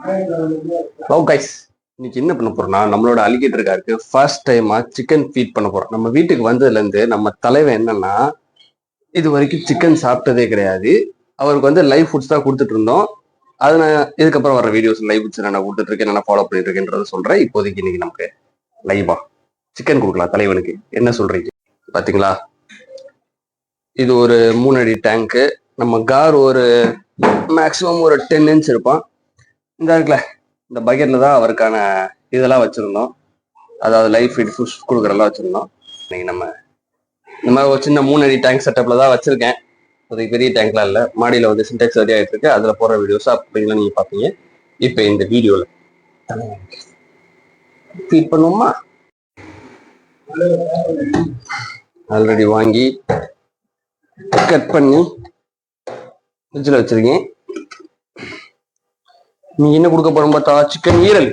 Hello guys, இன்னைக்கு என்ன பண்ண போறோம்னா நம்மளோட அலிகேட்டர் காருக்கு ஃபர்ஸ்ட் டைமா சிக்கன் ஃபீட் பண்ண போறோம். நம்ம வீட்டுக்கு வந்ததுல இருந்து நம்ம தலைவன் என்னன்னா இது வரைக்கும் சிக்கன் சாப்பிட்டதே கிடையாது. அவருக்கு வந்து லைவ் ஃபுட்ஸ் தான் கொடுத்துட்டு இருந்தோம். அது நான் இதுக்கப்புறம் வர வீடியோஸ் லைவ் ஃபுட்ஸ் நான் கொடுத்துட்டு இருக்கேன், நான் ஃபாலோ பண்ணிட்டு இருக்கேன்றத சொல்றேன். இப்போதைக்கு இன்னைக்கு நமக்கு லைவா சிக்கன் கொடுக்கலாம் தலைவனுக்கு. என்ன சொல்றீங்க? பாத்தீங்களா, இது ஒரு 3 அடி டேங்க்கு. நம்ம கார் ஒரு மேக்சிமம் ஒரு 10 இன்ச் இருப்பான். இந்த இருக்குல்ல, இந்த பக்கெட்ல தான் அவருக்கான இதெல்லாம் வச்சிருந்தோம். அதாவது லைஃப் ஃபீட் ஃபுஷ் கொடுக்குறதெல்லாம் வச்சிருந்தோம். இன்னைக்கு நம்ம இந்த மாதிரி ஒரு சின்ன 3 அடி டேங்க் செட்டப்ல தான் வச்சிருக்கேன். அதுக்கு பெரிய டேங்க்லாம் இல்லை. மாடியில் வந்து சின்டெக்ஸ் ரெடி ஆகிட்டு இருக்கு. அதில் போகிற வீடியோஸ் அப்படிங்களா நீங்கள் பார்ப்பீங்க. இப்போ இந்த வீடியோவில் ஃபீட் பண்ணுவோமா? ஆல்ரெடி வாங்கி கட் பண்ணி ஃப்ரிட்ஜில் வச்சிருக்கேன். நீ என்ன கொடுக்க போறோம் பார்த்தா சிக்கன் ஈரல்.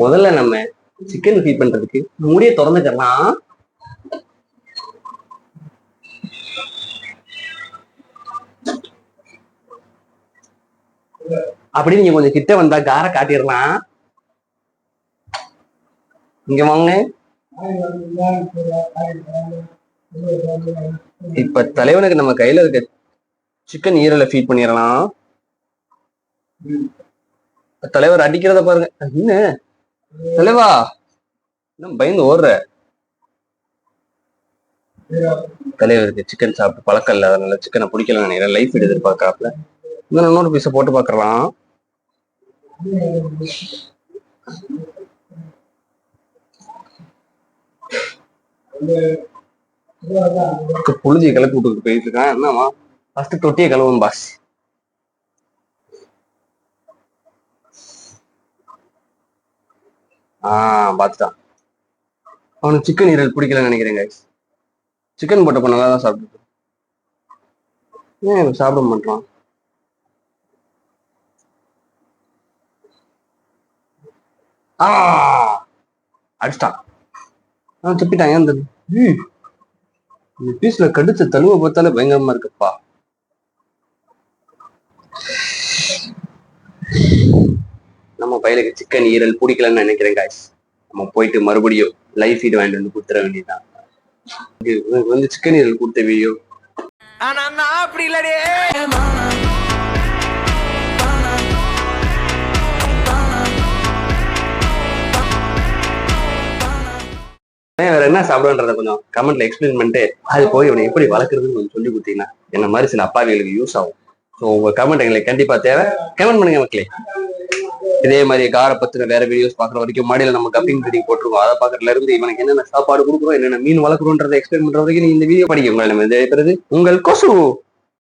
முதல்ல நம்ம சிக்கன் ஃபீட் பண்றதுக்கு மூடிய திறந்துக்கலாம். அப்படி நீங்க கொஞ்சம் கிட்ட வந்தா காரை காட்டிடலாம். இங்க வாங்க. இப்ப தலைவனுக்கு நம்ம கையில இருக்க சிக்கன் ஈரலை ஃபீட் பண்ணிடலாம். தலைவர் அடிக்கிறத பாருங்க. என்ன தலைவா, இன்னும் பயந்து ஓடுற? தலைவருக்கு சிக்கன் சாப்பிட்டு பழக்கம் இல்லை, அதனால சிக்கனை பிடிக்கல நினைக்கிறேன். லைஃப் எதிர்பார்க்கறாப்ல. இன்னொரு பீஸை போட்டு பாக்குறலாம். புழுதியை கிளப்பி விட்டு போயிட்டு இருக்கான். என்னமா ஃபர்ஸ்ட் தொட்டியை கழுவும் பாஸ். பார்த்துட்டான். அவனுக்கு சிக்கன் ஈரல் பிடிக்கலன்னு நினைக்கிறேங்க. சிக்கன் போட்டப்ப நல்லா தான் சாப்பிட்டு ஏன் சாப்பிட மாட்டான்? அடிச்சிட்டான். துப்பிட்டான். ஏன் இந்த பீஸ்ல கடிச்ச தழுவை பார்த்தாலே பயங்கரமா இருக்குப்பா. நம்ம பையலுக்கு சிக்கன் ஈரல் பிடிக்கலன்னு நினைக்கிறேன் காய்ஸ். நம்ம போயிட்டு மறுபடியும் லைஃப் ஃபீட் வாங்கிட்டு வந்து கொடுத்துட வேண்டியதுதான். வந்து சிக்கன் ஈரல் கொடுத்த வீடியோ. அப்படி இல்லடே, வேற என்ன சாப்பிடுன்றத கொஞ்சம் கமெண்ட்ல எக்ஸ்பிளைன் பண்ணிட்டு அது போய் இவனை எப்படி வளர்க்குறதுன்னு கொஞ்சம் சொல்லி கொடுத்தீங்கன்னா என்ன மாதிரி சில அப்பாவிகளுக்கு யூஸ் ஆகும். ஸோ உங்க கமெண்ட் எங்களுக்கு கண்டிப்பா தேவை. கமெண்ட் பண்ணுங்க மக்களே. இதே மாதிரி காரை பத்தின வேற வீடியோஸ் பாக்குற வரைக்கும் மாடியில நம்ம கப்பிங் ட்ரீடிங் போட்டுருக்கோம். அதை பாக்குறதுல இருந்து இவனுக்கு என்னென்ன சாப்பாடு கொடுக்குறோம், என்னென்ன மீன் வளர்க்குறோன்றதை எக்ஸ்பிளைன் பண்ற வரைக்கும் நீங்க இந்த வீடியோ படிக்க உங்களை நம்ம உங்கள் கொசு.